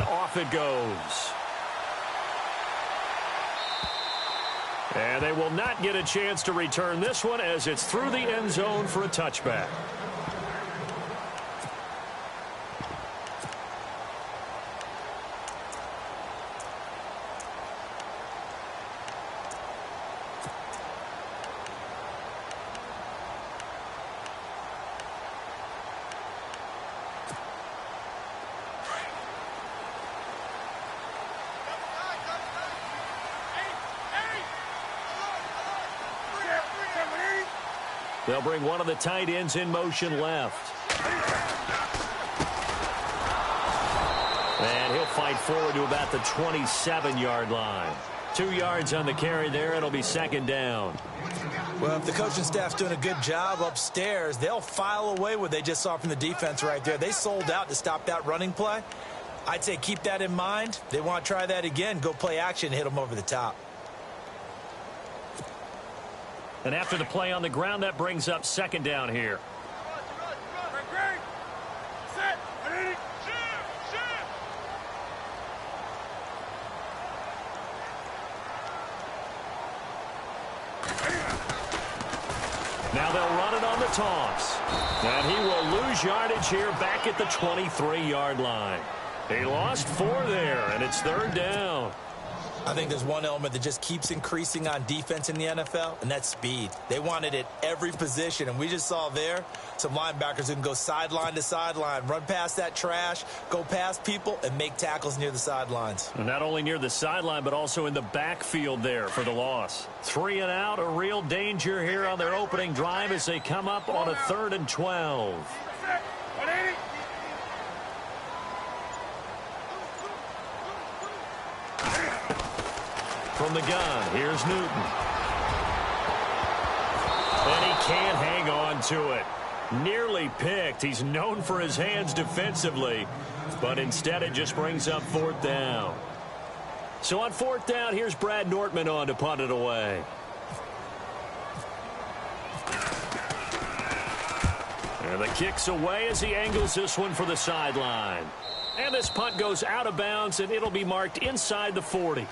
and off it goes. And they will not get a chance to return this one as it's through the end zone for a touchback. They'll bring one of the tight ends in motion left. And he'll fight forward to about the 27-yard line. 2 yards on the carry there. It'll be second down. Well, if the coaching staff's doing a good job upstairs, they'll file away what they just saw from the defense right there. They sold out to stop that running play. I'd say keep that in mind. They want to try that again. Go play action, hit them over the top. And after the play on the ground, that brings up second down here. Now they'll run it on the toss. And he will lose yardage here back at the 23-yard line. He lost 4 there, and it's third down. I think there's one element that just keeps increasing on defense in the NFL, and that's speed. They want it at every position, and we just saw there some linebackers who can go sideline to sideline, run past that trash, go past people, and make tackles near the sidelines. And not only near the sideline, but also in the backfield there for the loss. 3 and out, a real danger here on their opening drive as they come up on a 3rd and 12. From the gun, here's Newton. And he can't hang on to it. Nearly picked. He's known for his hands defensively, but instead it just brings up 4th down. So on 4th down, here's Brad Nortman on to punt it away. And the kick's away as he angles this one for the sideline. And this punt goes out of bounds, and it'll be marked inside the 40.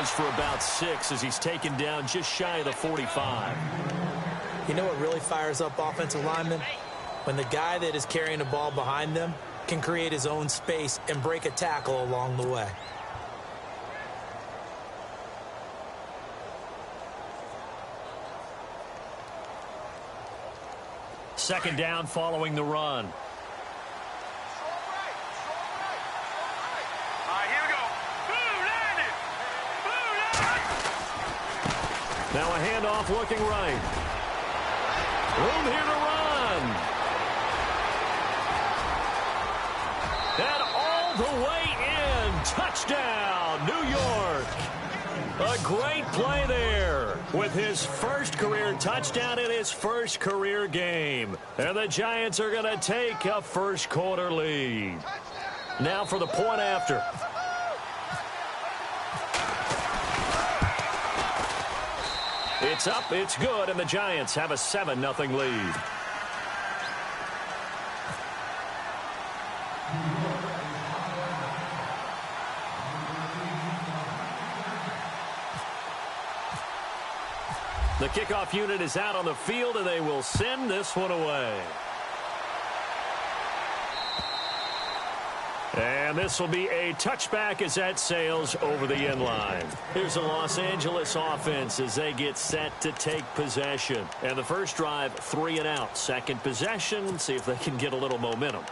For about 6 as he's taken down just shy of the 45. You know what really fires up offensive linemen? When the guy that is carrying the ball behind them can create his own space and break a tackle along the way. Second down following the run. Now a handoff looking right. Room here to run. And all the way in. Touchdown, New York. A great play there with his first career touchdown in his first career game. And the Giants are going to take a first quarter lead. Now for the point after. It's up, it's good, and the Giants have a 7-0 lead. The kickoff unit is out on the field, and they will send this one away. And this will be a touchback as that sails over the end line. Here's the Los Angeles offense as they get set to take possession. And the first drive, 3 and out. Second possession, see if they can get a little momentum.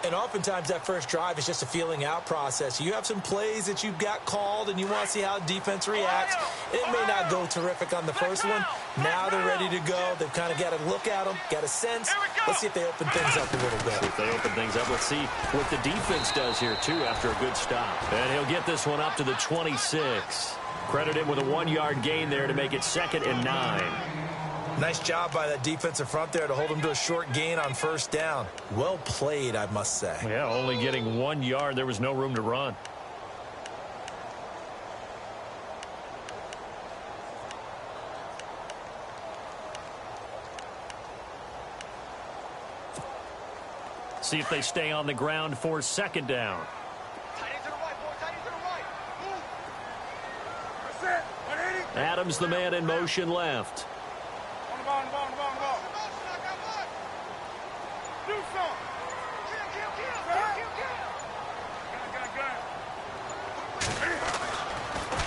And oftentimes that first drive is just a feeling out process. You have some plays that you've got called and you want to see how defense reacts. It may not go terrific on the first one. Now they're ready to go. They've kind of got to look at them, got a sense. Let's see if they open things up a little bit. If they open things up, let's see what the defense does here, too, after a good stop. And he'll get this one up to the 26. Credit him with a 1-yard gain there to make it 2nd and 9. Nice job by that defensive front there to hold them to a short gain on first down. Well played, I must say. Yeah, only getting 1 yard. There was no room to run. See if they stay on the ground for 2nd down. Adams, the man in motion left.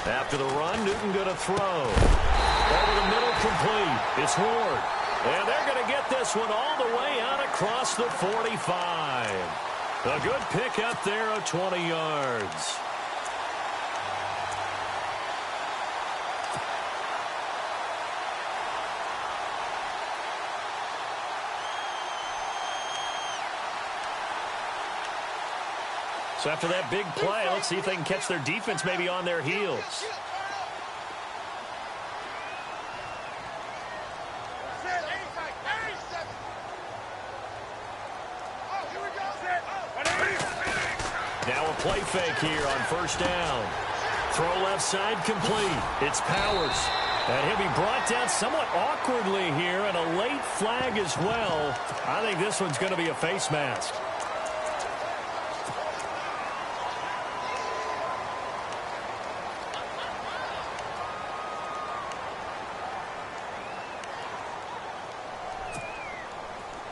After the run, Newton going to throw. Over the middle, complete. It's Ward. And they're going to get this one all the way out across the 45. A good pickup there of 20 yards. So after that big play, let's see if they can catch their defense maybe on their heels. Now a play fake here on first down. Throw left side complete. It's Powers. And he'll be brought down somewhat awkwardly here, and a late flag as well. I think this one's going to be a face mask.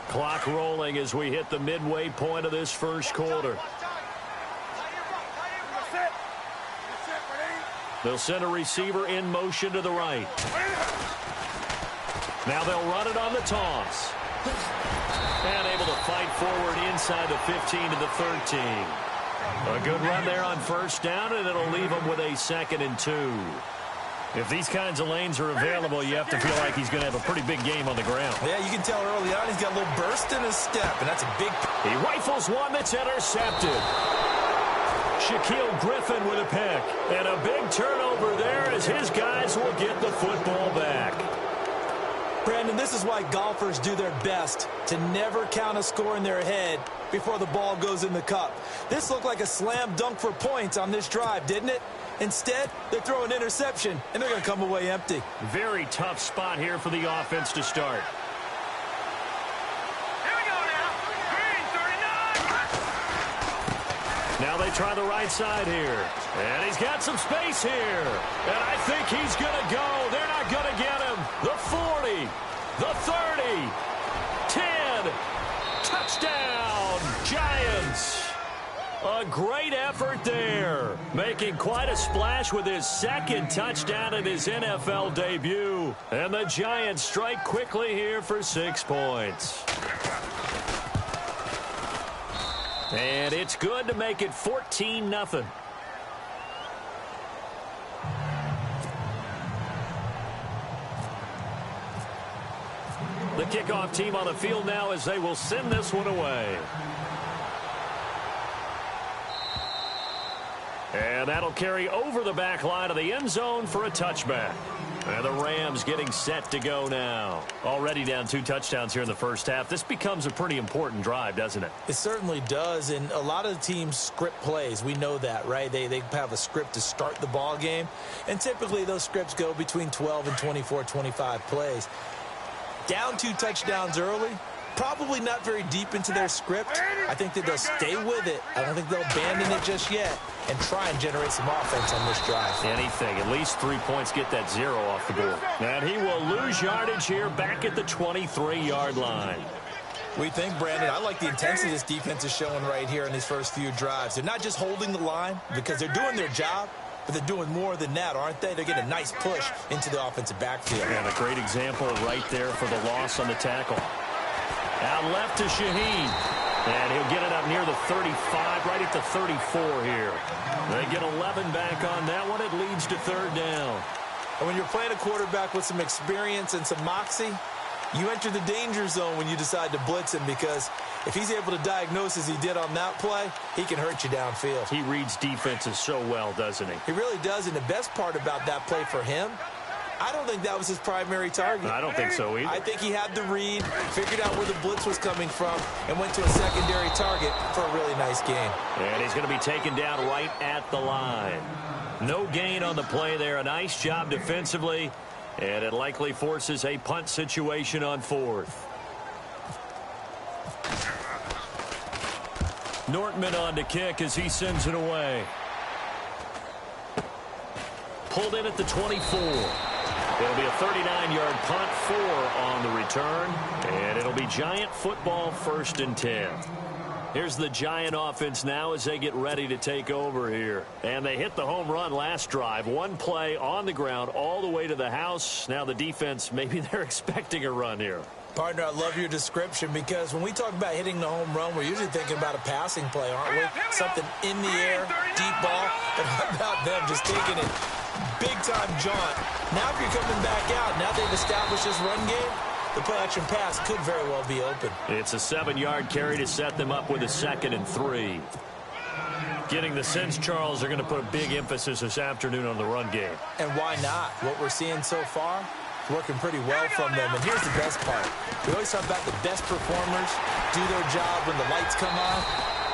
Clock rolling as we hit the midway point of this first quarter. They'll send a receiver in motion to the right. Now they'll run it on the toss. And able to fight forward inside the 15 to the 13. A good run there on first down, and it'll leave them with a 2nd and 2. If these kinds of lanes are available, you have to feel like he's going to have a pretty big game on the ground. Yeah, you can tell early on he's got a little burst in his step, and that's a big... He rifles one that's intercepted. Shaquille Griffin with a pick. And a big turnover there as his guys will get the football back. Brandon, this is why golfers do their best to never count a score in their head before the ball goes in the cup. This looked like a slam dunk for points on this drive, didn't it? Instead, they throw an interception, and they're going to come away empty. Very tough spot here for the offense to start. Here we go now. Green 39. Now they try the right side here. And he's got some space here. And I think he's going to go. They're not going to get him. The 40, the 30, 10. Touchdown, Giants. A great effort there, making quite a splash with his 2nd touchdown in his NFL debut. And the Giants strike quickly here for 6 points. And it's good to make it 14-0. The kickoff team on the field now as they will send this one away. And that'll carry over the back line of the end zone for a touchback. And the Rams getting set to go now. Already down 2 touchdowns here in the first half. This becomes a pretty important drive, doesn't it? It certainly does, and a lot of the teams script plays. We know that, right? They have a script to start the ball game, and typically those scripts go between 12 and 24, 25 plays. Down 2 touchdowns early, probably not very deep into their script. I think that they'll stay with it. I don't think they'll abandon it just yet and try and generate some offense on this drive. Anything. At least 3 points, get that 0 off the board. And he will lose yardage here back at the 23-yard line. We think, Brandon, I like the intensity this defense is showing right here in these first few drives. They're not just holding the line because they're doing their job, but they're doing more than that, aren't they? They're getting a nice push into the offensive backfield. And a great example right there for the loss on the tackle. Out left to Shaheen. And he'll get it up near the 35, right at the 34 here. They get 11 back on that one. It leads to third down. And when you're playing a quarterback with some experience and some moxie, you enter the danger zone when you decide to blitz him, because if he's able to diagnose as he did on that play, he can hurt you downfield. He reads defenses so well, doesn't he? He really does, and the best part about that play for him, I don't think that was his primary target. I don't think so either. I think he had the read, figured out where the blitz was coming from, and went to a secondary target for a really nice gain. And he's going to be taken down right at the line. No gain on the play there. A nice job defensively, and it likely forces a punt situation on fourth. Nortman on to kick as he sends it away. Pulled in at the 24. It'll be a 39-yard punt, 4 on the return, and it'll be Giant football, 1st and 10. Here's the Giant offense now as they get ready to take over here. And they hit the home run last drive. One play on the ground all the way to the house. Now the defense, maybe they're expecting a run here. Partner, I love your description, because when we talk about hitting the home run, we're usually thinking about a passing play, aren't we? Something in the air, deep ball. But how about them just taking it big-time jaunt? Now if you're coming back out, now they've established this run game, the play-action pass could very well be open. It's a 7-yard carry to set them up with a 2nd and 3. Getting the sense, Charles, they're going to put a big emphasis this afternoon on the run game. And why not? What we're seeing so far, working pretty well from them. And here's the best part. We always talk about the best performers do their job when the lights come on.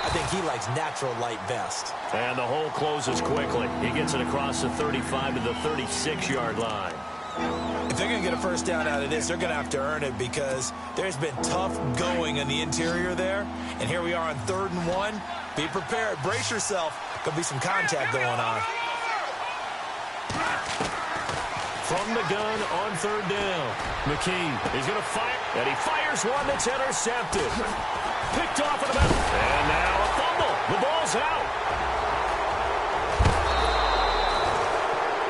I think he likes natural light best. And the hole closes quickly. He gets it across the 35 to the 36-yard line. If they're going to get a first down out of this, they're going to have to earn it, because there's been tough going in the interior there. And here we are on 3rd and 1. Be prepared. Brace yourself. Going to be some contact going on. From the gun on 3rd down. McKee is going to fire, and he fires one that's intercepted. Picked off at about, and now a fumble. The ball's out.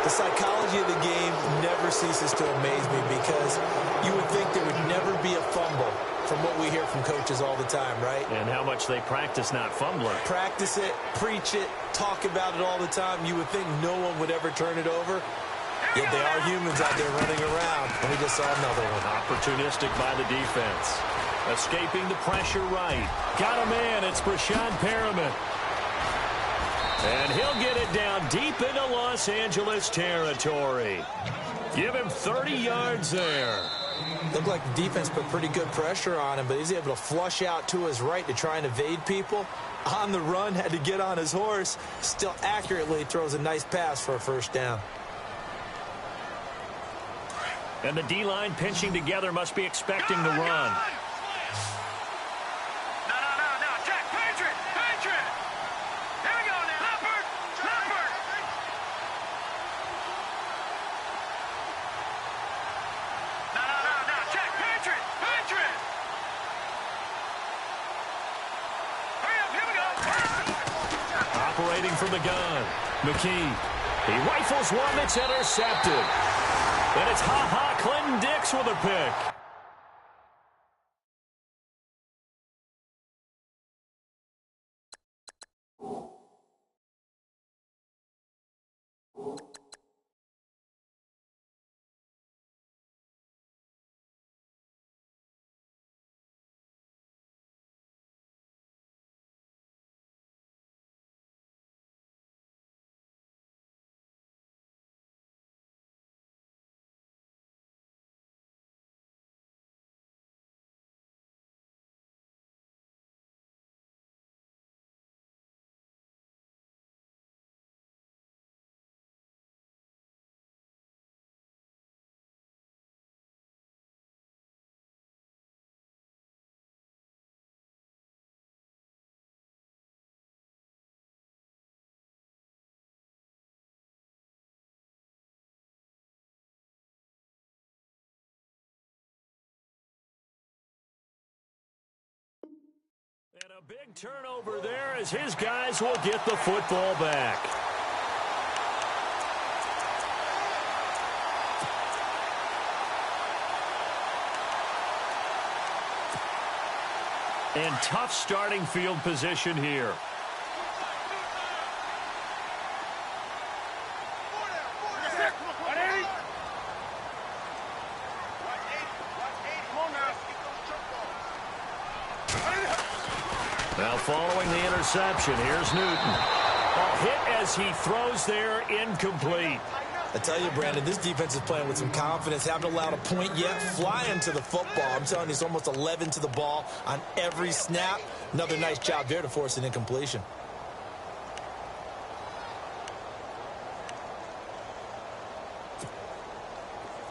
The psychology of the game never ceases to amaze me, because you would think there would never be a fumble from what we hear from coaches all the time, right? And how much they practice not fumbling. Practice it, preach it, talk about it all the time. You would think no one would ever turn it over. Yet they are humans out there running around, and we just saw another one. Opportunistic by the defense. Escaping the pressure right. Got a man. It's Brashad Perriman. And he'll get it down deep into Los Angeles territory. Give him 30 yards there. Looked like the defense put pretty good pressure on him, but he's able to flush out to his right to try and evade people. On the run, had to get on his horse. Still accurately throws a nice pass for a first down. And the D-line pinching together, must be expecting the run. No, Jack, Patriot. Here we go now. Leopard. No, Jack, Patriot. Hurry up, here we go. Operating from the gun. McKee. He rifles one that's intercepted. And it's Clinton Dix with a pick. And a big turnover there as his guys will get the football back. And tough starting field position here. Now following the interception, here's Newton. Hit as he throws there, incomplete. I tell you, Brandon, this defense is playing with some confidence. Haven't allowed a point yet. Flying to the football. I'm telling you, it's almost 11 to the ball on every snap. Another nice job there to force an incompletion.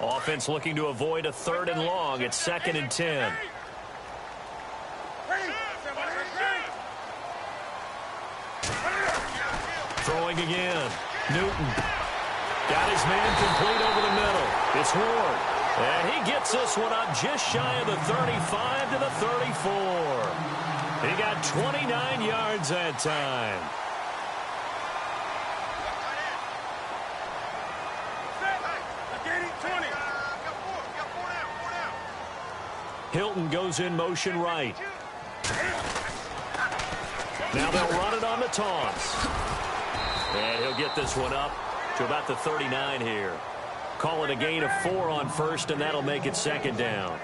Offense looking to avoid a 3rd and long. It's 2nd and 10. Throwing again. Newton. Got his man complete over the middle. It's Ward. And he gets this one up just shy of the 35 to the 34. He got 29 yards that time. Hilton goes in motion right. Now they'll run it on the toss. And he'll get this one up to about the 39 here. Call it a gain of 4 on 1st, and that'll make it 2nd down.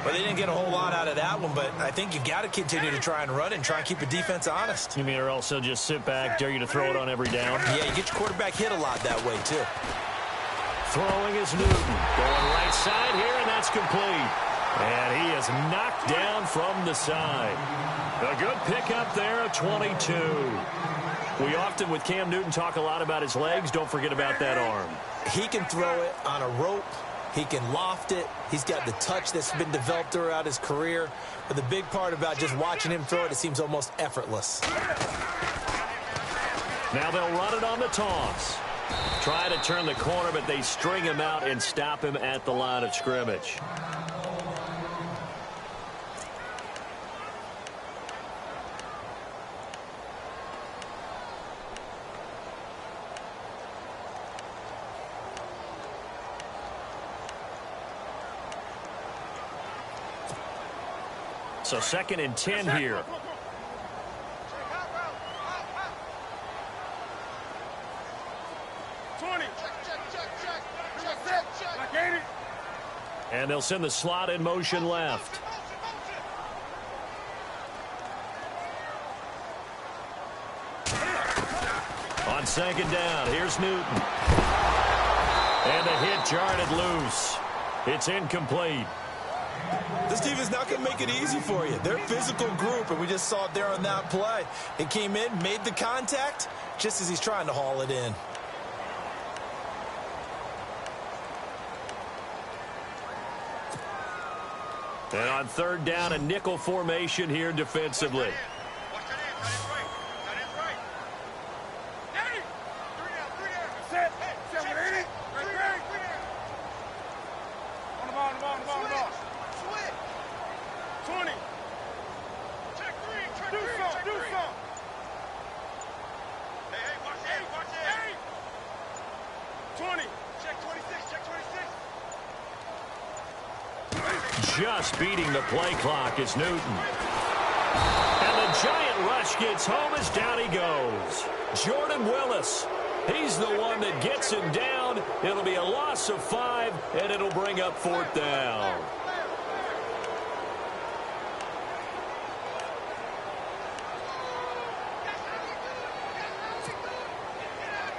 Well, they didn't get a whole lot out of that one, but I think you got to continue to try and run it and try and keep the defense honest. You mean, or else they'll just sit back, dare you to throw it on every down? Yeah, you get your quarterback hit a lot that way, too. Throwing is Newton. Going right side here, and that's complete. And he is knocked down from the side. A good pickup there of 22. We often, with Cam Newton, talk a lot about his legs. Don't forget about that arm. He can throw it on a rope. He can loft it. He's got the touch that's been developed throughout his career. But the big part about just watching him throw it, it seems almost effortless. Now they'll run it on the toss. Try to turn the corner, but they string him out and stop him at the line of scrimmage. So 2nd and 10 here. And they'll send the slot in motion left. On 2nd down, here's Newton. And the hit jarred it loose. It's incomplete. This team is not going to make it easy for you. They're a physical group, and we just saw it there on that play. It came in, made the contact, just as he's trying to haul it in. And on 3rd down, a nickel formation here defensively. Just beating the play clock is Newton. And the giant rush gets home as down he goes. Jordan Willis. He's the one that gets him down. It'll be a loss of 5, and it'll bring up 4th down.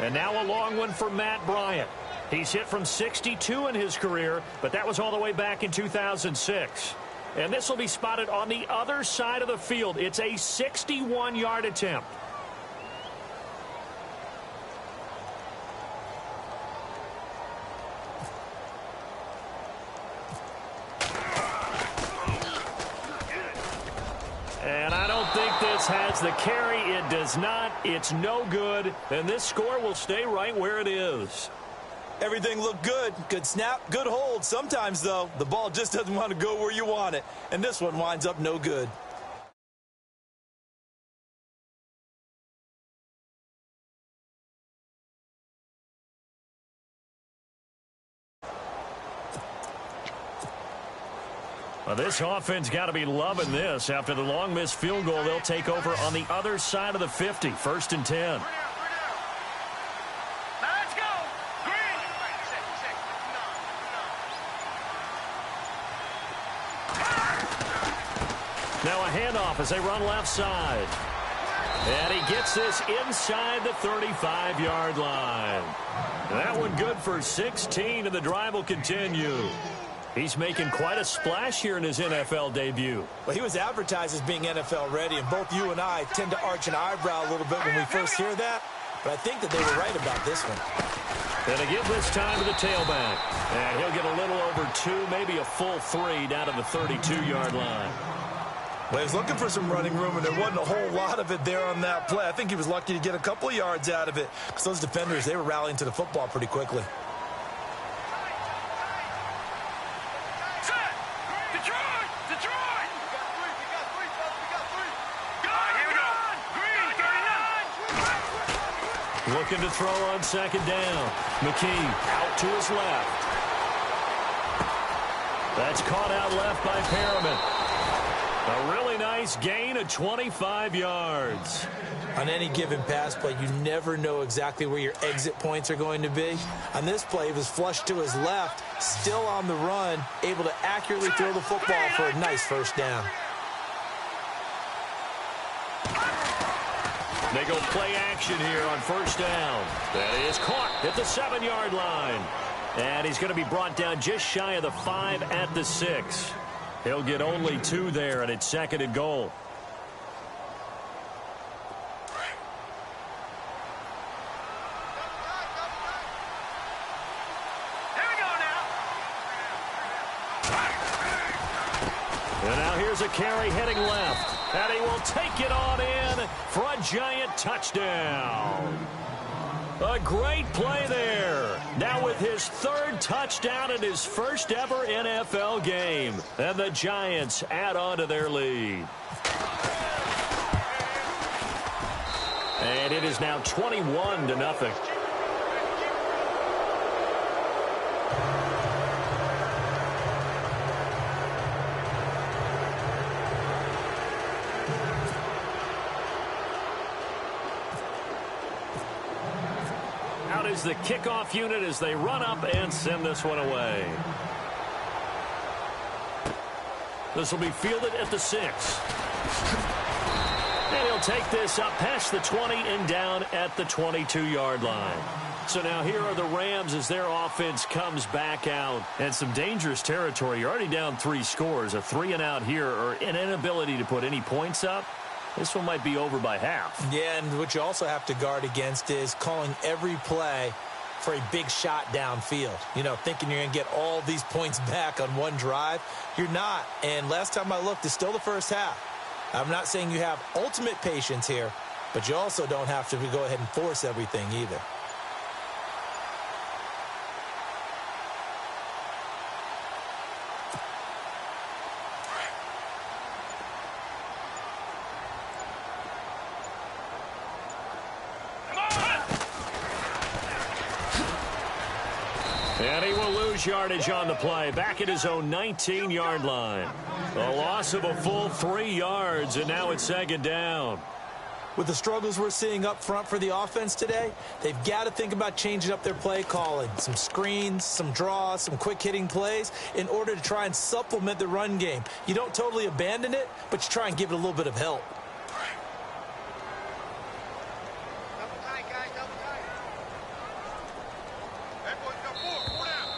And now a long one for Matt Bryant. He's hit from 62 in his career, but that was all the way back in 2006. And this will be spotted on the other side of the field. It's a 61-yard attempt. And I don't think this has the carry. It does not. It's no good. And this score will stay right where it is. Everything looked good. Good snap, good hold. Sometimes, though, the ball just doesn't want to go where you want it. And this one winds up no good. Well, this offense got to be loving this. After the long missed field goal, they'll take over on the other side of the 50, 1st and 10. Let's go. Green. Now a handoff as they run left side. And he gets this inside the 35-yard line. That one good for 16, and the drive will continue. He's making quite a splash here in his NFL debut. Well, he was advertised as being NFL ready, and both you and I tend to arch an eyebrow a little bit when we first hear that. But I think that they were right about this one. And they give this time to the tailback. And he'll get a little over 2, maybe a full 3 down to the 32-yard line. Well, he was looking for some running room, and there wasn't a whole lot of it there on that play. I think he was lucky to get a couple of yards out of it because those defenders, they were rallying to the football pretty quickly. Looking to throw on 2nd down. McKee out to his left. That's caught out left by Perriman. A really nice gain of 25 yards. On any given pass play, you never know exactly where your exit points are going to be. On this play, he was flushed to his left, still on the run, able to accurately throw the football for a nice 1st down. They go play action here on 1st down. That is caught at the 7-yard line. And he's going to be brought down just shy of the 5 at the 6. He'll get only 2 there, and it's 2nd and goal. Here we go now. And now here's a carry heading left. And he will take it on in for a giant touchdown. A great play there. Now with his 3rd touchdown in his first ever NFL game. And the Giants add on to their lead. And it is now 21-0. Is the kickoff unit as they run up and send this one away. This will be fielded at the 6. And he'll take this up past the 20 and down at the 22-yard line. So now here are the Rams as their offense comes back out. And some dangerous territory. You're already down 3 scores. A 3-and-out here, or an inability to put any points up. This one might be over by half. Yeah, and what you also have to guard against is calling every play for a big shot downfield. You know, thinking you're going to get all these points back on one drive. You're not. And last time I looked, it's still the first half. I'm not saying you have ultimate patience here, but you also don't have to go ahead and force everything either. And he will lose yardage on the play. Back at his own 19-yard line. A loss of a full 3 yards, and now it's 2nd down. With the struggles we're seeing up front for the offense today, they've got to think about changing up their play calling. Some screens, some draws, some quick-hitting plays in order to try and supplement the run game. You don't totally abandon it, but you try and give it a little bit of help. Double tight, guys, double tight. That boy's got 4 down.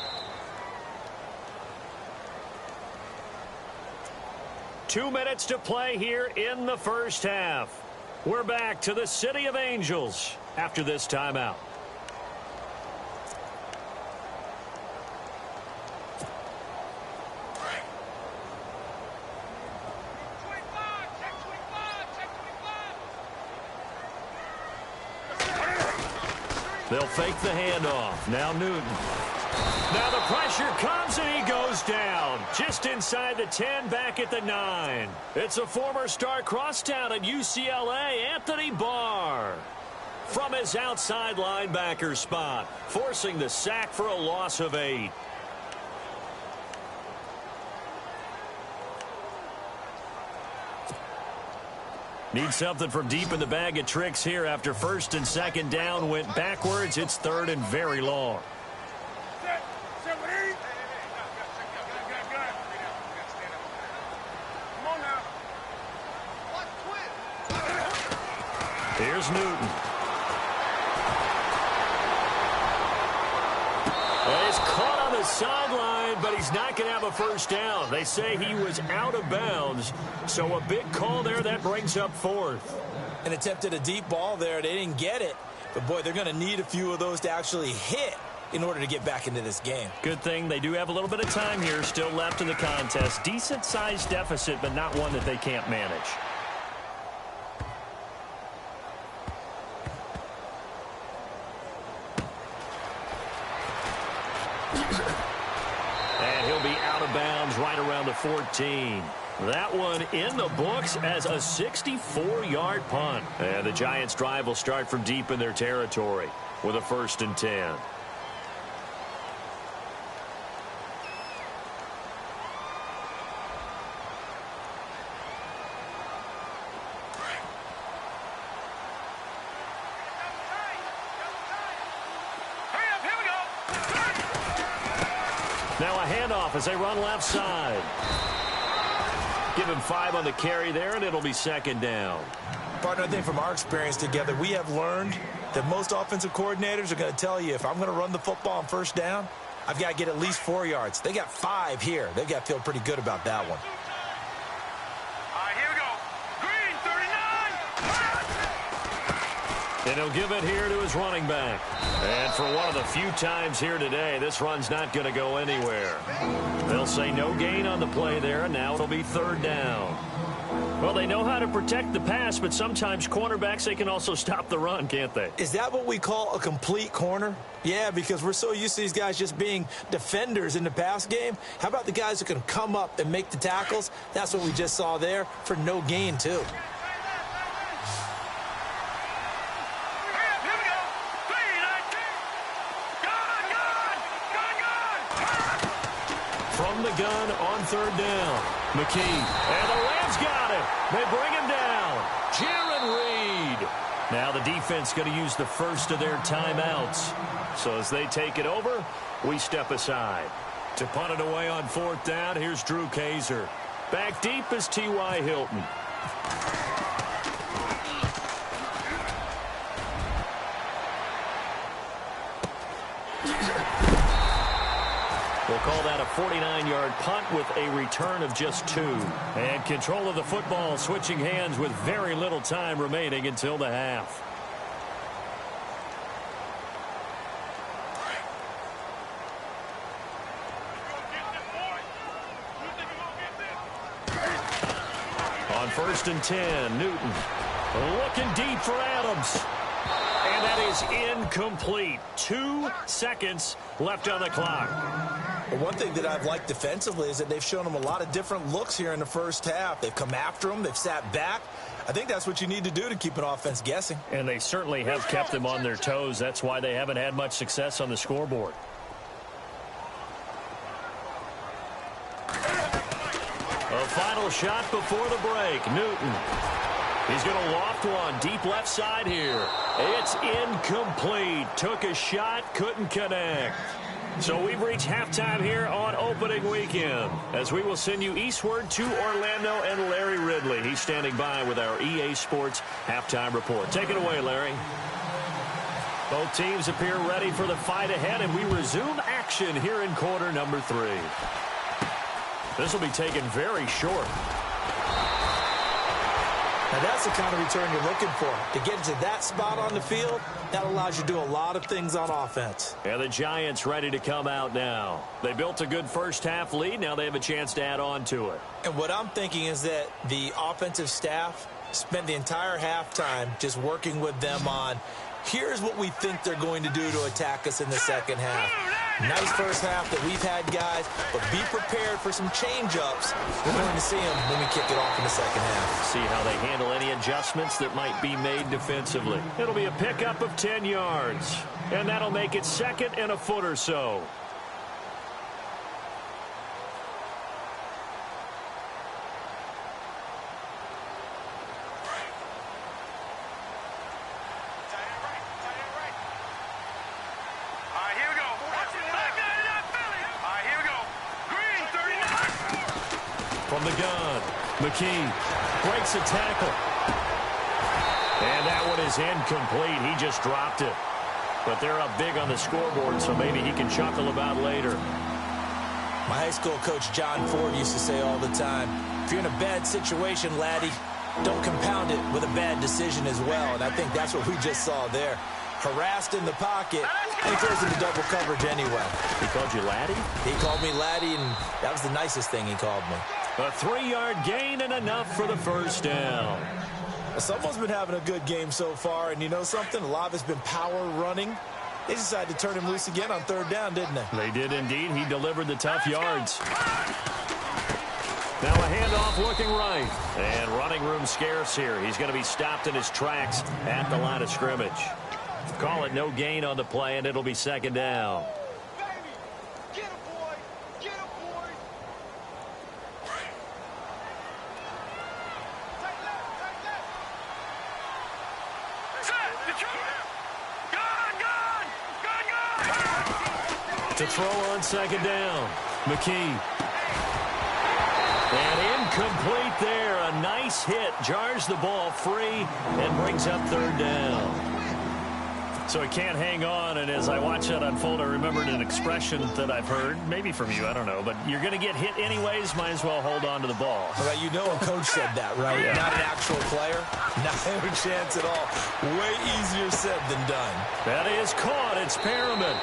2 minutes to play here in the first half. We're back to the City of Angels after this timeout. They'll fake the handoff. Now Newton. Now the pressure comes and he goes down. Just inside the 10, back at the 9. It's a former star crosstown at UCLA, Anthony Barr. From his outside linebacker spot, forcing the sack for a loss of 8. Need something from deep in the bag of tricks here after first and second down went backwards. It's third and very long. Here's Newton. Well, he's caught on the sideline, but he's not going to have a first down. They say he was out of bounds, so a big call there that brings up fourth. And attempted a deep ball there. They didn't get it. But, boy, they're going to need a few of those to actually hit in order to get back into this game. Good thing they do have a little bit of time here still left in the contest. Decent-sized deficit, but not one that they can't manage. And he'll be out of bounds right around the 14. That one in the books as a 64-yard punt. And the Giants' drive will start from deep in their territory with a 1st and 10. Now a handoff as they run left side. Give him 5 on the carry there, and it'll be 2nd down. Partner, I think from our experience together, we have learned that most offensive coordinators are going to tell you, if I'm going to run the football on 1st down, I've got to get at least 4 yards. They got 5 here. They've got to feel pretty good about that one. All right, here we go. Green, 39. And he'll give it here to his running back. And for one of the few times here today, this run's not going to go anywhere. They'll say no gain on the play there, and now it'll be 3rd down. Well, they know how to protect the pass, but sometimes cornerbacks, they can also stop the run, can't they? Is that what we call a complete corner? Yeah, because we're so used to these guys just being defenders in the pass game. How about the guys who can come up and make the tackles? That's what we just saw there for no gain, too. From the gun on 3rd down. McKee. And the Rams got it. They bring him down. Jaron Reed. Now the defense going to use the first of their timeouts. So as they take it over, we step aside. To punt it away on 4th down, here's Drew Kaiser. Back deep is T.Y. Hilton. We'll call that a 49-yard punt with a return of just 2. And control of the football switching hands with very little time remaining until the half. On 1st and 10, Newton looking deep for Adams. And that is incomplete. 2 seconds left on the clock. Well, one thing that I've liked defensively is that they've shown them a lot of different looks here in the first half. They've come after them. They've sat back. I think that's what you need to do to keep an offense guessing. And they certainly have kept them on their toes. That's why they haven't had much success on the scoreboard. A final shot before the break. Newton. He's going to loft one deep left side here. It's incomplete. Took a shot, couldn't connect. So we've reached halftime here on opening weekend, as we will send you eastward to Orlando and Larry Ridley. He's standing by with our EA Sports halftime report. Take it away, Larry. Both teams appear ready for the fight ahead, and we resume action here in quarter number 3. This will be taken very short. Now, that's the kind of return you're looking for. To get to that spot on the field, that allows you to do a lot of things on offense. And the Giants ready to come out now. They built a good first-half lead. Now they have a chance to add on to it. And what I'm thinking is that the offensive staff spent the entire halftime just working with them on, here's what we think they're going to do to attack us in the second half. Nice first half that we've had, guys, but be prepared for some change-ups. We're going to see them when we kick it off in the second half. See how they handle any adjustments that might be made defensively. It'll be a pickup of 10 yards, and that'll make it 2nd and a foot or so. from the gun. McKee breaks a tackle. And that one is incomplete. He just dropped it. But they're up big on the scoreboard, so maybe he can chuckle about later. My high school coach, John Ford, used to say all the time, if you're in a bad situation, laddie, don't compound it with a bad decision as well. And I think that's what we just saw there. Harassed in the pocket, and he throws into double coverage anyway. He called you laddie? He called me laddie, and that was the nicest thing he called me. A 3-yard gain and enough for the first down. Well, someone's been having a good game so far, and you know something? A lot of it's been power running. They decided to turn him loose again on third down, didn't they? They did indeed. He delivered the tough yards. Now a handoff looking right. And running room scarce here. He's going to be stopped in his tracks at the line of scrimmage. Call it no gain on the play, and it'll be second down. Get him, boy! Get him, boy! Tight left! Tight left! Set! Detroit! Gun! To throw on second down. McKee. And incomplete there. A nice hit. Jars the ball free and brings up third down. So he can't hang on, and as I watch that unfold, I remembered an expression that I've heard, maybe from you, I don't know, but you're going to get hit anyways, might as well hold on to the ball. Well, you know a coach said that, right? Yeah. Not an actual player. Not a chance at all. Way easier said than done. That is caught. It's Perriman.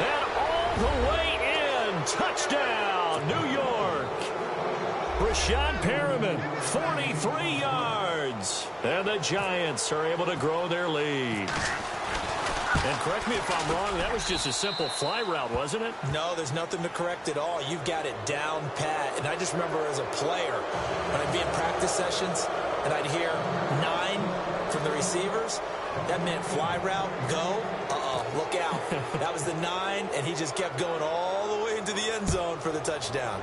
And all the way in. Touchdown, New York. Rashad Perriman, 43 yards. And the Giants are able to grow their lead. And correct me if I'm wrong, that was just a simple fly route, wasn't it? No, there's nothing to correct at all. You've got it down pat. And I just remember as a player, when I'd be in practice sessions and I'd hear 9 from the receivers, that meant fly route, go, look out. That was the 9, and he just kept going all the way into the end zone for the touchdown.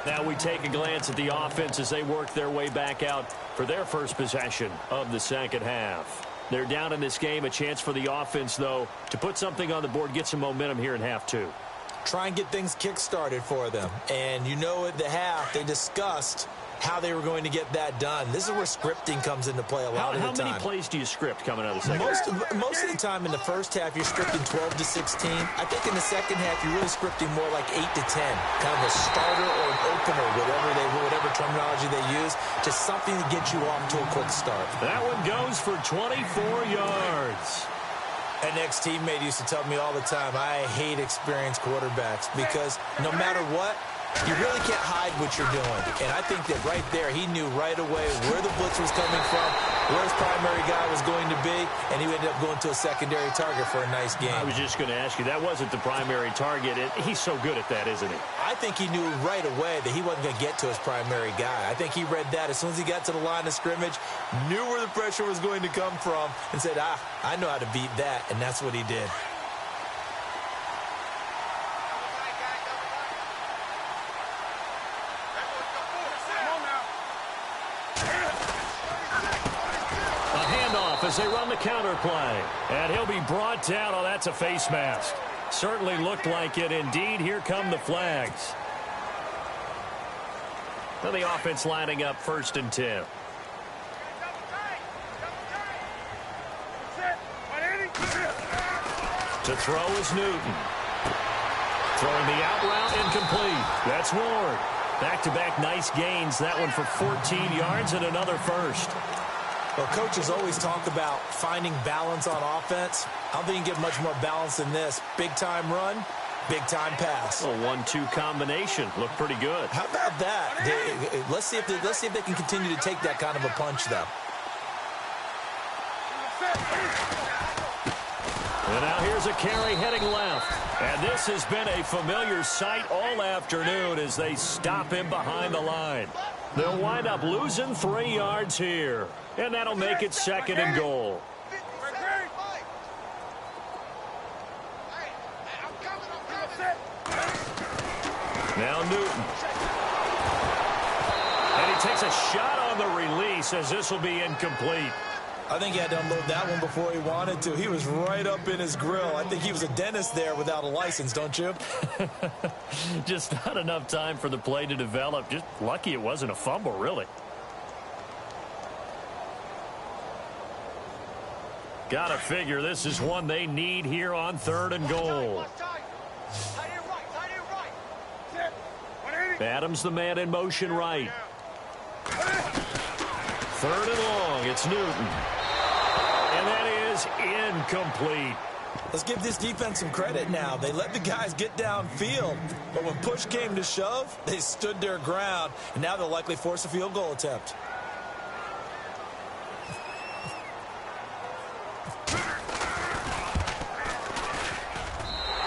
Now we take a glance at the offense as they work their way back out for their first possession of the second half. They're down in this game. A chance for the offense, though, to put something on the board, get some momentum here in half 2. Try and get things kick-started for them. And you know at the half, they discussed how they were going to get that done. This is where scripting comes into play a lot of the time. How many plays do you script coming out of the second half? Most of the time in the first half, you're scripting 12 to 16. I think in the second half, you're really scripting more like 8 to 10. Kind of a starter or an opener, whatever terminology they use. Just something to get you off to a quick start. That one goes for 24 yards. An ex-teammate used to tell me all the time, I hate experienced quarterbacks because no matter what, you really can't hide what you're doing. And I think that right there, he knew right away where the blitz was coming from, where his primary guy was going to be, and he ended up going to a secondary target for a nice game. I was just going to ask you, that wasn't the primary target. He's so good at that, isn't he? I think he knew right away that he wasn't going to get to his primary guy. I think he read that as soon as he got to the line of scrimmage, knew where the pressure was going to come from, and said, I know how to beat that, and that's what he did. As they run the counter play. And he'll be brought down. Oh, that's a face mask. Certainly looked like it. Indeed, here come the flags. Now the offense lining up 1st and 10. To throw is Newton. Throwing the out route incomplete. That's Ward. Back-to-back nice gains. That one for 14 yards and another first. Well, coaches always talk about finding balance on offense. I don't think you can get much more balance than this. Big-time run, big-time pass. A 1-2 combination. Looked pretty good. How about that? Let's see if they can continue to take that kind of a punch, though. And now here's a carry heading left. And this has been a familiar sight all afternoon as they stop him behind the line. They'll wind up losing 3 yards here. And that'll make it 2nd and goal. Now Newton. And he takes a shot on the release as this will be incomplete. I think he had to unload that one before he wanted to. He was right up in his grill. I think he was a dentist there without a license, don't you? Just not enough time for the play to develop. Just lucky it wasn't a fumble, really. Gotta figure this is one they need here on 3rd and goal. Adams the man in motion right. 3rd and long. It's Newton. And that is incomplete. Let's give this defense some credit now. They let the guys get downfield, but when push came to shove, they stood their ground, and now they'll likely force a field goal attempt.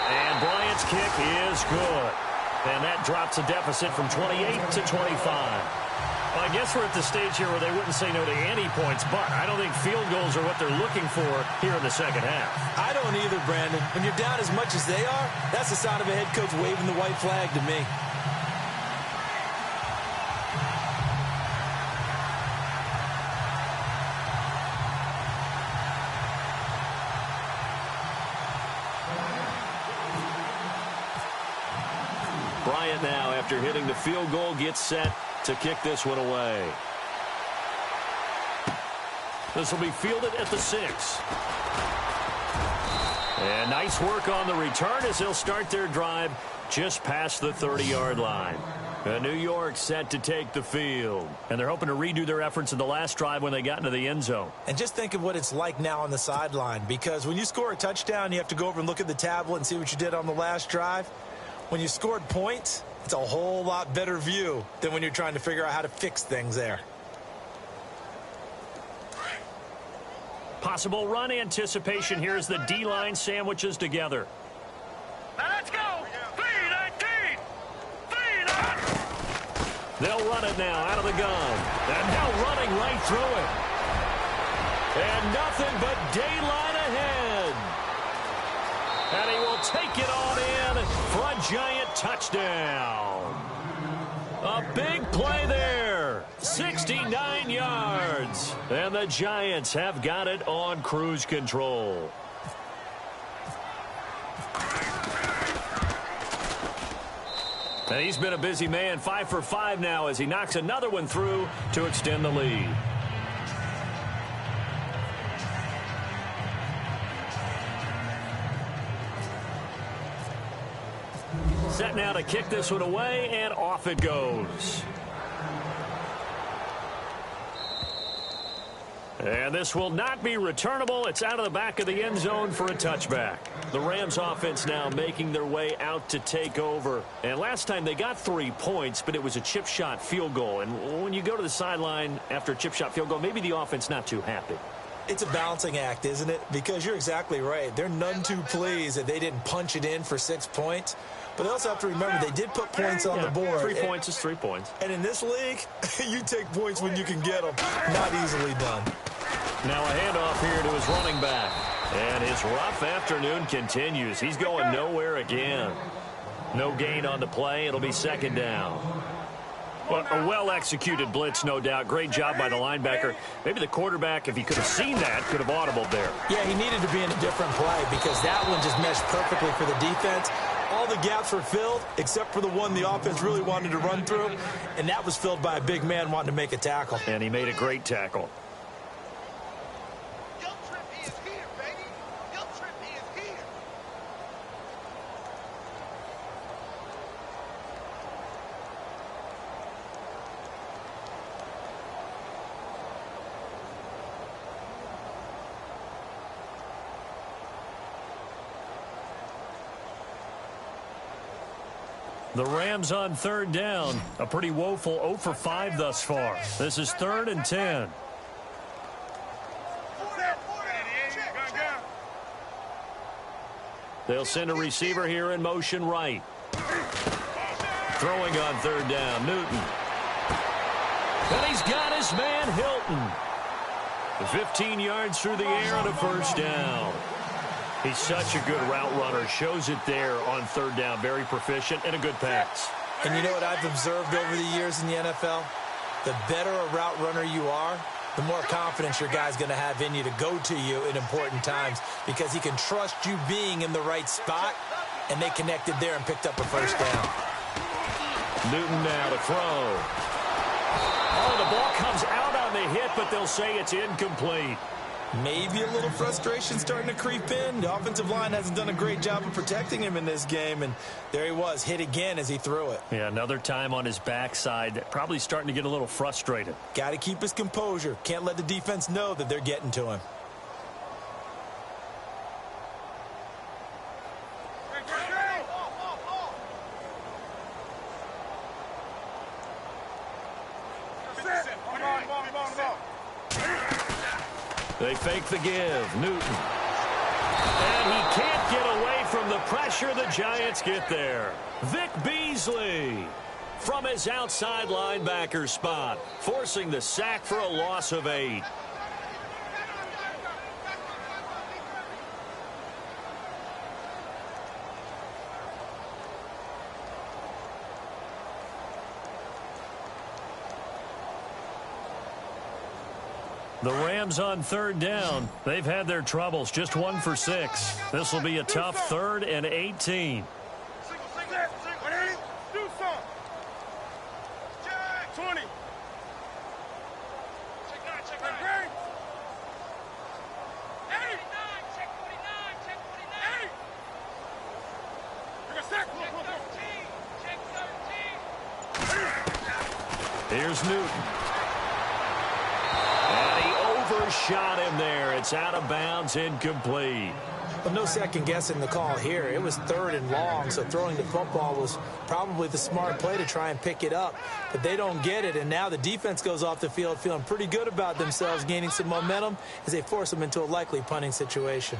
And Bryant's kick is good. And that drops a deficit from 28 to 25. Well, I guess we're at the stage here where they wouldn't say no to any points, but I don't think field goals are what they're looking for here in the second half. I don't either, Brandon. When you're down as much as they are, that's the sign of a head coach waving the white flag to me. Bryant now, after hitting the field goal, gets set to kick this one away. This will be fielded at the 6. And nice work on the return as they'll start their drive just past the 30-yard line. And New York set to take the field. And they're hoping to redo their efforts in the last drive when they got into the end zone. And just think of what it's like now on the sideline, because when you score a touchdown, you have to go over and look at the tablet and see what you did on the last drive. When you scored points, it's a whole lot better view than when you're trying to figure out how to fix things there. Possible run anticipation here as the D-line sandwiches together. Now let's go. 3-19. 3-19. They'll run it now out of the gun. And now running right through it. And nothing but daylight ahead. And he will take it on in for a giant touchdown. A big play there. 69 yards. And the Giants have got it on cruise control. And he's been a busy man, 5 for 5 now as he knocks another one through to extend the lead. Set now to kick this one away, and off it goes. And this will not be returnable. It's out of the back of the end zone for a touchback. The Rams offense now making their way out to take over. And last time they got 3 points, but it was a chip shot field goal. And when you go to the sideline after a chip shot field goal, maybe the offense not too happy. It's a balancing act, isn't it? Because you're exactly right. They're none too pleased that they didn't punch it in for 6 points. But they also have to remember they did put points on the board. 3 points is 3 points. And in this league, you take points when you can get them. Not easily done. Now a handoff here to his running back. And his rough afternoon continues. He's going nowhere again. No gain on the play. It'll be second down. Well, a well-executed blitz, no doubt. Great job by the linebacker. Maybe the quarterback, if he could have seen that, could have audibled there. Yeah, he needed to be in a different play because that one just meshed perfectly for the defense. All the gaps were filled except for the one the offense really wanted to run through, and that was filled by a big man wanting to make a tackle. And he made a great tackle. The Rams on third down. A pretty woeful 0 for 5 thus far. This is 3rd and 10. They'll send a receiver here in motion right. Throwing on third down, Newton. And he's got his man, Hilton. 15 yards through the air on a first down. He's such a good route runner. Shows it there on third down. Very proficient and a good pass. And you know what I've observed over the years in the NFL? The better a route runner you are, the more confidence your guy's going to have in you to go to you in important times because he can trust you being in the right spot, and they connected there and picked up a first down. Newton now to throw. Oh, the ball comes out on the hit, but they'll say it's incomplete. Maybe a little frustration starting to creep in. The offensive line hasn't done a great job of protecting him in this game, and there he was, hit again as he threw it. Yeah, another time on his backside, probably starting to get a little frustrated. Got to keep his composure. Can't let the defense know that they're getting to him. They fake the give. Newton. And he can't get away from the pressure. The Giants get there. Vic Beasley from his outside linebacker spot, forcing the sack for a loss of 8. The Rams on third down. They've had their troubles. Just 1 for 6. This will be a tough 3rd and 18. Here's Newton. Shot him there. It's out of bounds, incomplete. Well, no second guessing the call here. It was 3rd and long, so throwing the football was probably the smart play to try and pick it up. But they don't get it, and now the defense goes off the field feeling pretty good about themselves, gaining some momentum as they force them into a likely punting situation.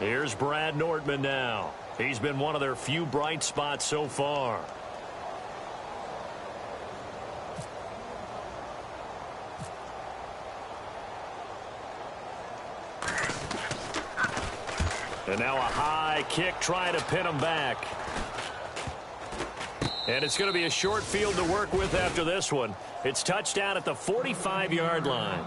Here's Brad Nordman now. He's been one of their few bright spots so far. And now a high kick trying to pin him back. And it's going to be a short field to work with after this one. It's touchdown at the 45-yard line.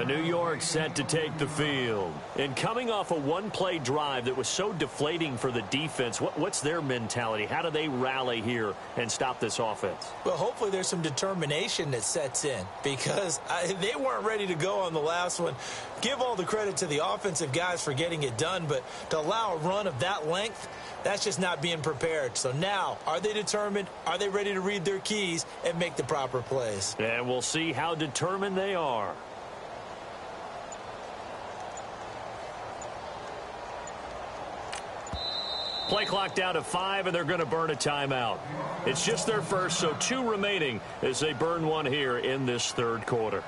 New York set to take the field. And coming off a one-play drive that was so deflating for the defense, what's their mentality? How do they rally here and stop this offense? Well, hopefully there's some determination that sets in because they weren't ready to go on the last one. Give all the credit to the offensive guys for getting it done, but to allow a run of that length, that's just not being prepared. So now, are they determined? Are they ready to read their keys and make the proper plays? And we'll see how determined they are. Play clock down to 5, and they're going to burn a timeout. It's just their first, so 2 remaining as they burn one here in this 3rd quarter.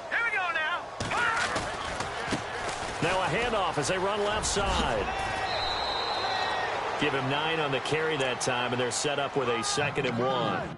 Here we go now. Now a handoff as they run left side. Give him 9 on the carry that time, and they're set up with a 2nd and 1.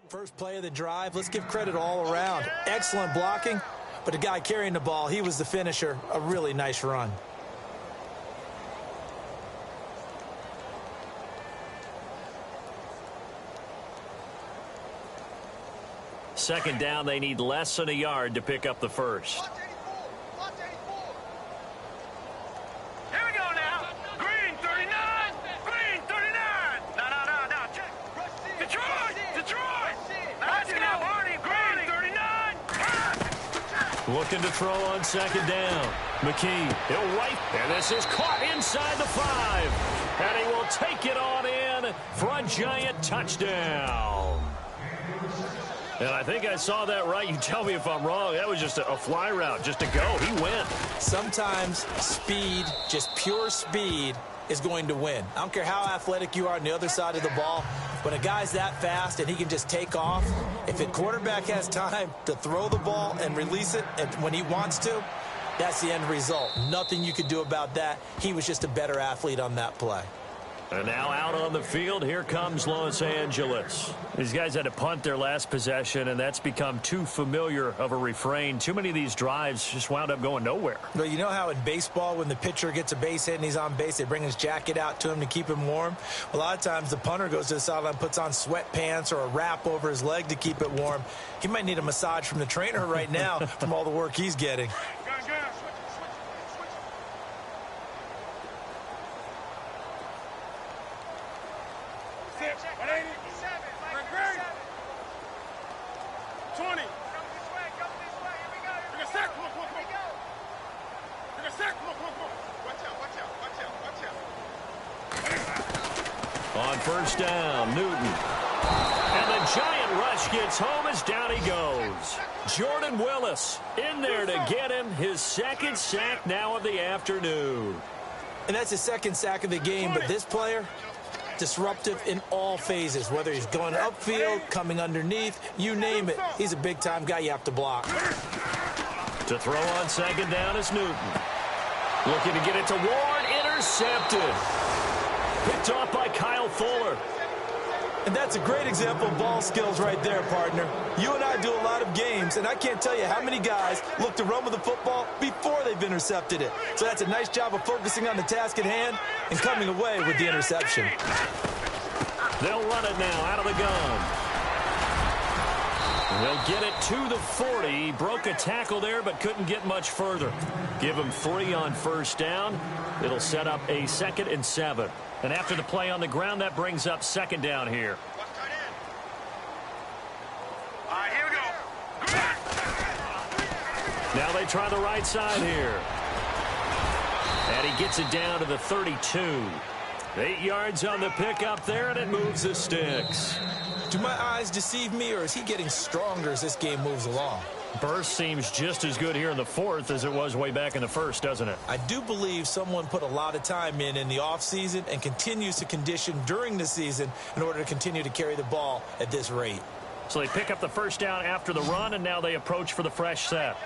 First play of the drive, let's give credit all around. Excellent blocking, but the guy carrying the ball, he was the finisher. A really nice run. second down, they need less than a yard to pick up the first. Here we go now. Green 39. Green 39. No. Check. Detroit. Let's go, Arnie. Green 39. Looking to throw on second down. McKee, he'll right, and this is caught inside the 5. And he will take it on in for a giant touchdown. And I think I saw that right. You tell me if I'm wrong. That was just a fly route, just to go. He went. Sometimes speed, just pure speed, is going to win. I don't care how athletic you are on the other side of the ball. When a guy's that fast and he can just take off, if a quarterback has time to throw the ball and release it when he wants to, that's the end result. Nothing you could do about that. He was just a better athlete on that play. And now out on the field, here comes Los Angeles. These guys had to punt their last possession, and that's become too familiar of a refrain. Too many of these drives just wound up going nowhere. Well, you know how in baseball, when the pitcher gets a base hit and he's on base, they bring his jacket out to him to keep him warm? A lot of times the punter goes to the sideline, puts on sweatpants or a wrap over his leg to keep it warm. He might need a massage from the trainer right now from all the work he's getting. On first down, Newton. And the giant rush gets home as down he goes. Jordan Willis in there to get him his second sack now of the afternoon. And that's his second sack of the game, but this player, disruptive in all phases, whether he's going upfield, coming underneath, you name it. He's a big-time guy you have to block. To throw on second down is Newton. Looking to get it to Ward, intercepted. Picked off by Kyle Fuller. And that's a great example of ball skills right there, partner. You and I do a lot of games, and I can't tell you how many guys look to run with the football before they've intercepted it. So that's a nice job of focusing on the task at hand and coming away with the interception. They'll run it now out of the gun. They'll get it to the 40. He broke a tackle there, but couldn't get much further. Give him 3 on first down. It'll set up a 2nd and 7. And after the play on the ground, that brings up second down here. All right, here we go. Now they try the right side here. And he gets it down to the 32. 8 yards on the pickup there, and it moves the sticks. Do my eyes deceive me, or is he getting stronger as this game moves along? Burst seems just as good here in the 4th as it was way back in the 1st, doesn't it? I do believe someone put a lot of time in the offseason and continues to condition during the season in order to continue to carry the ball at this rate. So they pick up the first down after the run, and now they approach for the fresh set.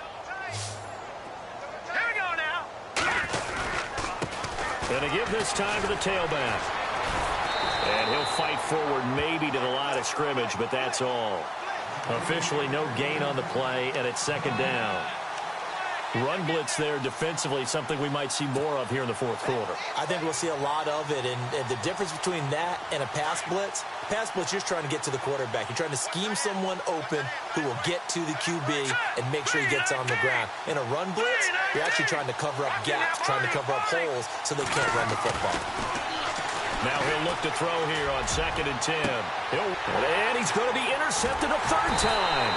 Here we go now. And they give this time to the tailback. And he'll fight forward maybe to the line of scrimmage, but that's all. Officially no gain on the play, and it's second down. Run blitz there defensively, something we might see more of here in the 4th quarter. I think we'll see a lot of it, and the difference between that and a pass blitz, you're just trying to get to the quarterback. You're trying to scheme someone open who will get to the QB and make sure he gets on the ground. In a run blitz, you're actually trying to cover up gaps, trying to cover up holes so they can't run the football. Now he'll look to throw here on 2nd and 10. And he's going to be intercepted a 3rd time.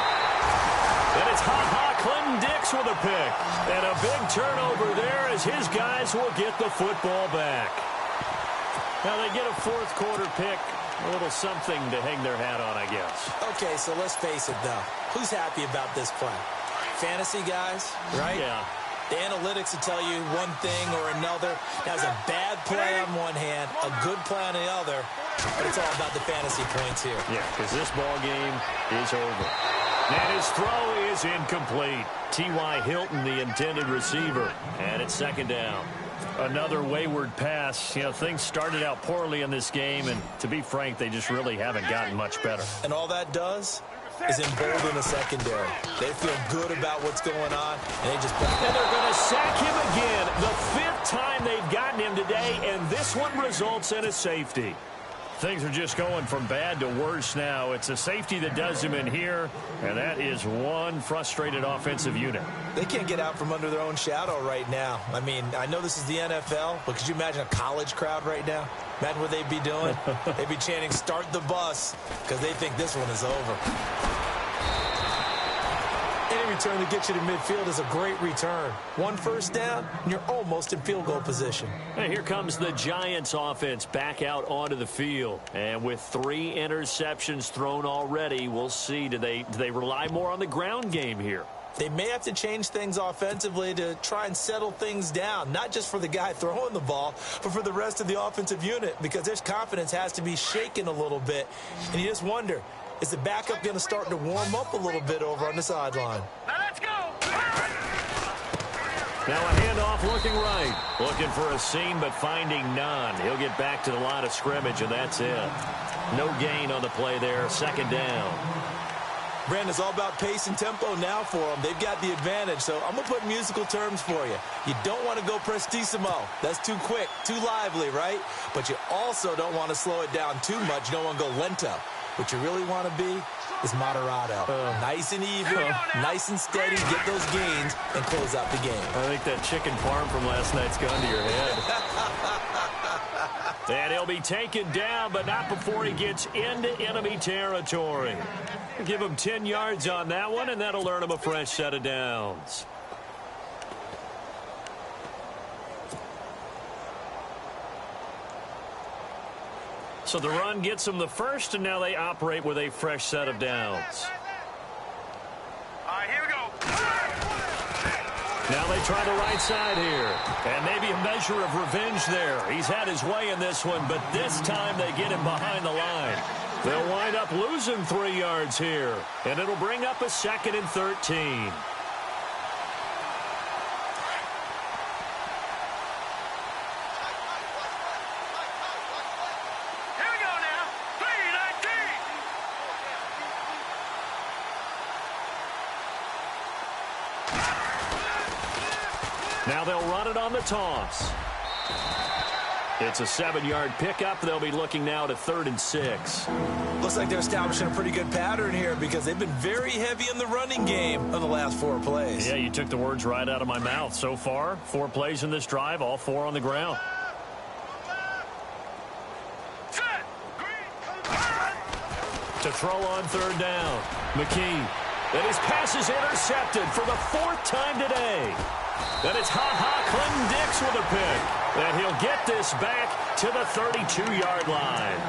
And it's Clinton Dix with a pick. And a big turnover there as his guys will get the football back. Now they get a 4th quarter pick. A little something to hang their hat on, I guess. Okay, so let's face it, though. Who's happy about this play? Fantasy guys, right? Yeah. The analytics will tell you one thing or another. That's a bad play on one hand, a good play on the other, but it's all about the fantasy points here. Yeah, because this ball game is over. And his throw is incomplete. T.Y. Hilton, the intended receiver, and it's second down. Another wayward pass. You know, things started out poorly in this game, and to be frank, they just really haven't gotten much better. And all that does is embolden the secondary. They feel good about what's going on, and they just... And they're going to sack him again. The 5th time they've gotten him today, and this one results in a safety. Things are just going from bad to worse now. It's a safety that does him in here, and that is one frustrated offensive unit. They can't get out from under their own shadow right now. I mean, I know this is the NFL, but could you imagine a college crowd right now? Imagine what they'd be doing. They'd be chanting, "Start the bus," because they think this one is over. Any return that gets you to midfield is a great return. One first down, and you're almost in field goal position. And here comes the Giants offense back out onto the field. And with 3 interceptions thrown already, we'll see. Do they rely more on the ground game here? They may have to change things offensively to try and settle things down, not just for the guy throwing the ball, but for the rest of the offensive unit, because their confidence has to be shaken a little bit. And you just wonder, is the backup going to start to warm up a little bit over on the sideline? Now let's go. Now a handoff looking right. Looking for a seam, but finding none. He'll get back to the line of scrimmage, and that's it. No gain on the play there. 2nd down. Brandon, it's all about pace and tempo now for them. They've got the advantage, so I'm going to put musical terms for you. You don't want to go prestissimo. That's too quick, too lively, right? But you also don't want to slow it down too much. You don't want to go lento. What you really want to be is moderato. Nice and even, nice and steady, get those gains, and close out the game. I think that chicken parm from last night's gone to your head. And he'll be taken down, but not before he gets into enemy territory. Give him 10 yards on that one, and that'll earn him a fresh set of downs. So the run gets them the first, and now they operate with a fresh set of downs. All right, here we go. Now they try the right side here. And maybe a measure of revenge there. He's had his way in this one, but this time they get him behind the line. They'll wind up losing 3 yards here. And it'll bring up a 2nd and 13. Now they'll run it on the toss. It's a 7-yard pickup. They'll be looking now to 3rd and 6. Looks like they're establishing a pretty good pattern here because they've been very heavy in the running game of the last 4 plays. Yeah, you took the words right out of my mouth. So far, 4 plays in this drive, all 4 on the ground. To throw on 3rd down. McKee. And his pass is intercepted for the 4th time today. And it's Clinton Dix with a pick. And he'll get this back to the 32-yard line.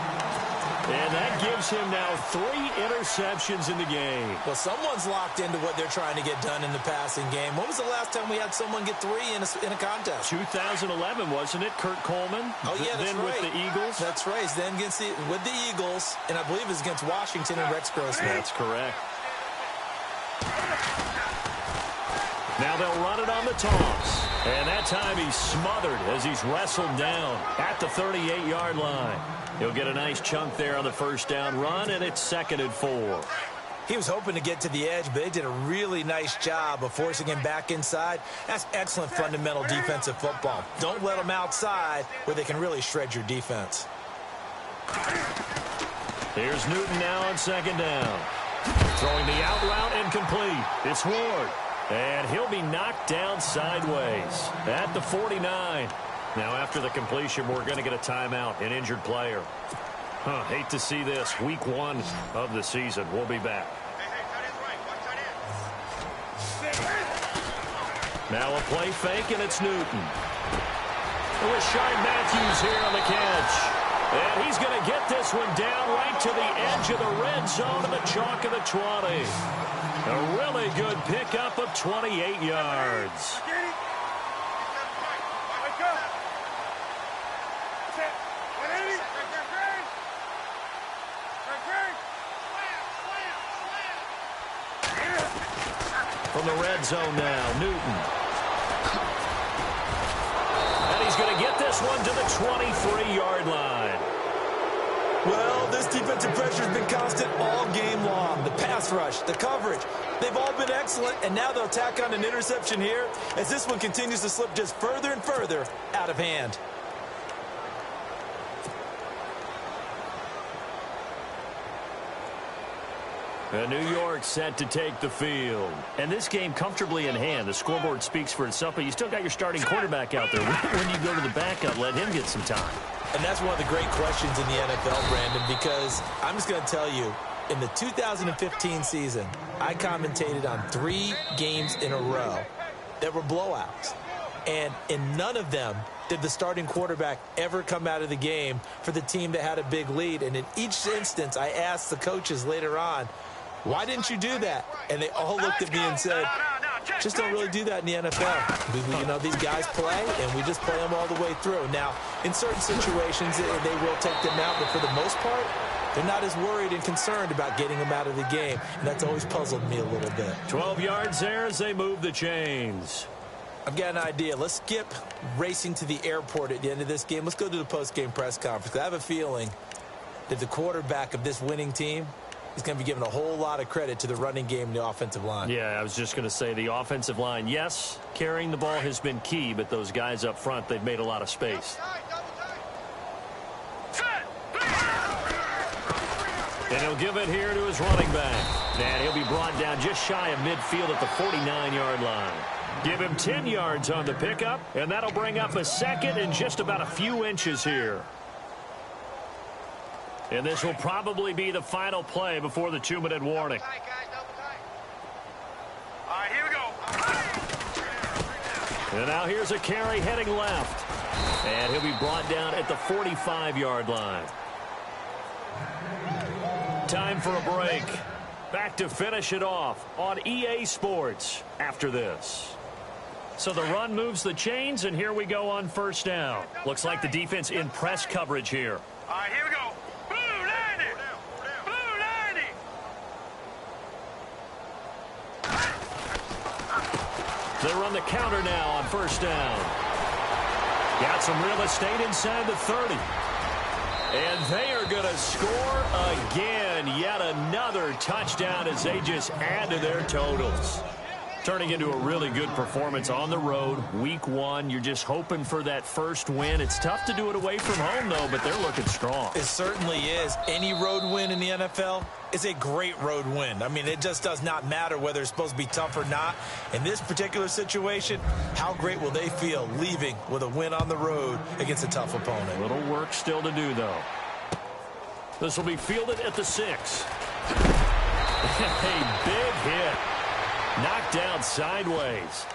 And that gives him now 3 interceptions in the game. Well, someone's locked into what they're trying to get done in the passing game. When was the last time we had someone get 3 in a contest? 2011, wasn't it? Kurt Coleman. Oh, yeah, that's then right. With the Eagles. That's right. Then with the Eagles, and I believe it was against Washington and Rex Grossman. That's correct. Now they'll run it on the toss. And that time he's smothered as he's wrestled down at the 38-yard line. He'll get a nice chunk there on the 1st down run, and it's 2nd and 4. He was hoping to get to the edge, but they did a really nice job of forcing him back inside. That's excellent fundamental defensive football. Don't let them outside where they can really shred your defense. Here's Newton now on 2nd down. Throwing the out route and complete. It's Ward. And he'll be knocked down sideways at the 49. Now, after the completion, we're going to get a timeout, an injured player. Hate to see this. Week 1 of the season. We'll be back. Now a play fake, and it's Newton. With Shine Matthews here on the catch. And he's going to get this one down right to the edge of the red zone of the chalk of the 20. A really good pickup of 28 yards. From the red zone now, Newton. And he's going to get this one to the 23-yard line. Well, this defensive pressure has been constant all game long. The pass rush, the coverage, they've all been excellent, and now they'll tack on an interception here as this one continues to slip just further and further out of hand. New York set to take the field. And this game comfortably in hand. The scoreboard speaks for itself, but you still got your starting quarterback out there. When do you go to the backup, let him get some time? And that's one of the great questions in the NFL, Brandon, because I'm just going to tell you, in the 2015 season, I commentated on 3 games in a row that were blowouts. And in none of them did the starting quarterback ever come out of the game for the team that had a big lead. And in each instance, I asked the coaches later on, why didn't you do that? And they all looked at me and said, just don't really do that in the NFL. You know, these guys play, and we just play them all the way through. Now, in certain situations, they will take them out, but for the most part, they're not as worried and concerned about getting them out of the game. And that's always puzzled me a little bit. 12 yards there as they move the chains. I've got an idea. Let's skip racing to the airport at the end of this game. Let's go to the post-game press conference. I have a feeling that the quarterback of this winning team is going to be given a whole lot of credit to the running game and the offensive line. Yeah, I was just going to say the offensive line, yes, carrying the ball has been key, but those guys up front, they've made a lot of space. And he'll give it here to his running back. And he'll be brought down just shy of midfield at the 49-yard line. Give him 10 yards on the pickup, and that'll bring up a second and just about a few inches here. And this will probably be the final play before the 2-minute warning. All right, here we go. And now here's a carry heading left. And he'll be brought down at the 45-yard line. Time for a break. Back to finish it off on EA Sports after this. So the run moves the chains, and here we go on first down. Looks like the defense in press coverage here. All right, here we go. Blue 90. Blue 90. They run the counter now on first down. Got some real estate inside the 30. And they are going to score again. Yet another touchdown as they just add to their totals. Turning into a really good performance on the road. Week 1, you're just hoping for that first win. It's tough to do it away from home, though, but they're looking strong. It certainly is. Any road win in the NFL is a great road win. I mean, it just does not matter whether it's supposed to be tough or not. In this particular situation, how great will they feel leaving with a win on the road against a tough opponent? Little work still to do, though. This will be fielded at the 6. A big hit. Knocked down sideways.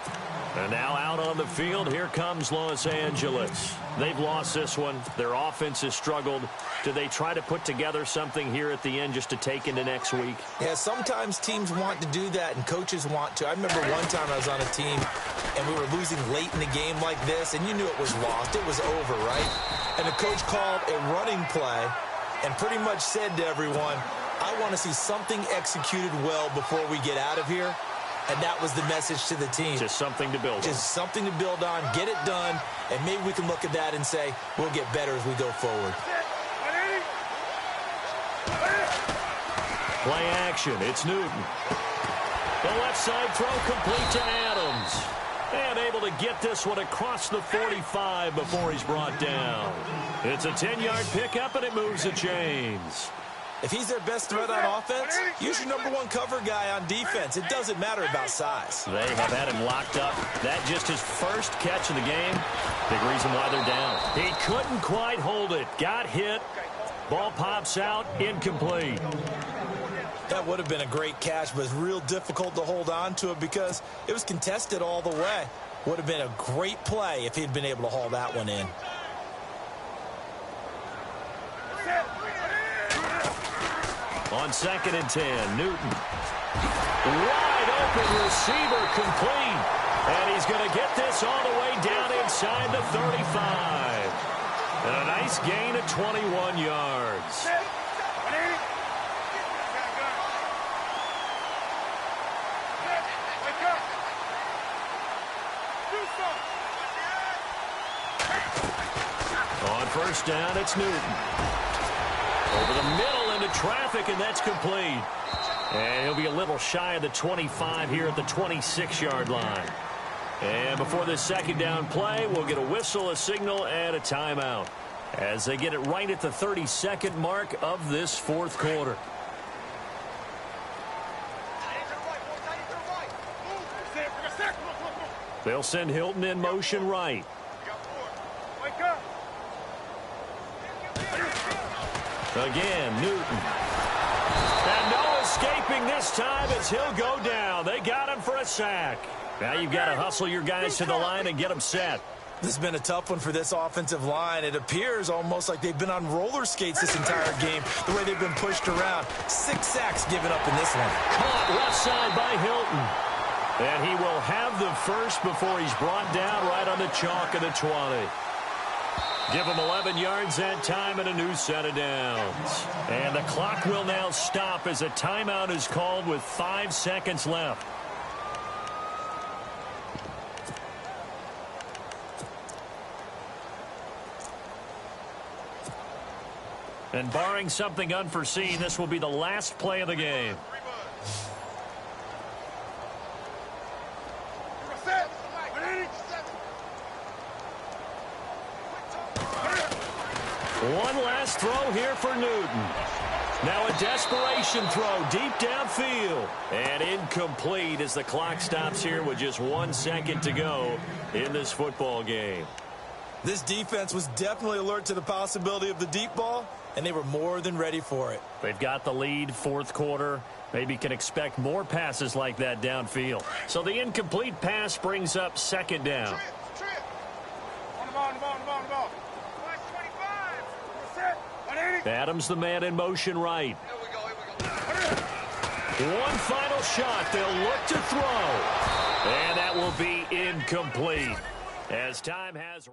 And now out on the field, here comes Los Angeles. They've lost this one. Their offense has struggled. Do they try to put together something here at the end just to take into next week? Yeah, sometimes teams want to do that and coaches want to. I remember one time I was on a team and we were losing late in the game like this, and you knew it was lost. It was over, right? And the coach called a running play and pretty much said to everyone, I want to see something executed well before we get out of here. And that was the message to the team. Just something to build on. Just something to build on, get it done, and maybe we can look at that and say, we'll get better as we go forward. Play action. It's Newton. The left side throw complete to Adams. And able to get this one across the 45 before he's brought down. It's a 10-yard pickup, and it moves the chains. If he's their best threat on offense, use your number 1 cover guy on defense. It doesn't matter about size. They have had him locked up. That just his first catch of the game. Big reason why they're down. He couldn't quite hold it. Got hit. Ball pops out. Incomplete. That would have been a great catch, but it's real difficult to hold on to it because it was contested all the way. Would have been a great play if he'd been able to haul that one in. On 2nd and 10, Newton. Wide open receiver complete. And he's going to get this all the way down inside the 35. And a nice gain of 21 yards. On first down, it's Newton. Over the middle into traffic, and that's complete. And he'll be a little shy of the 25 here at the 26-yard line. And before this second down play, we'll get a whistle, a signal, and a timeout as they get it right at the 32nd mark of this fourth quarter. They'll send Hilton in motion right. Wake up. Again, Newton. And no escaping this time as he'll go down. They got him for a sack. Now you've got to hustle your guys to the line and get them set. This has been a tough one for this offensive line. It appears almost like they've been on roller skates this entire game, the way they've been pushed around. 6 sacks given up in this one. Caught left side by Hilton. And he will have the first before he's brought down right on the chalk of the 20. Give him 11 yards that time and a new set of downs. And the clock will now stop as a timeout is called with 5 seconds left. And barring something unforeseen, this will be the last play of the game. One last throw here for Newton. Now a desperation throw deep downfield. And incomplete as the clock stops here with just 1 second to go in this football game. This defense was definitely alert to the possibility of the deep ball, and they were more than ready for it. They've got the lead, fourth quarter. Maybe can expect more passes like that downfield. So the incomplete pass brings up second down. On the ball. Adams the man in motion right. Here we go. One final shot. They'll look to throw. And that will be incomplete as time has...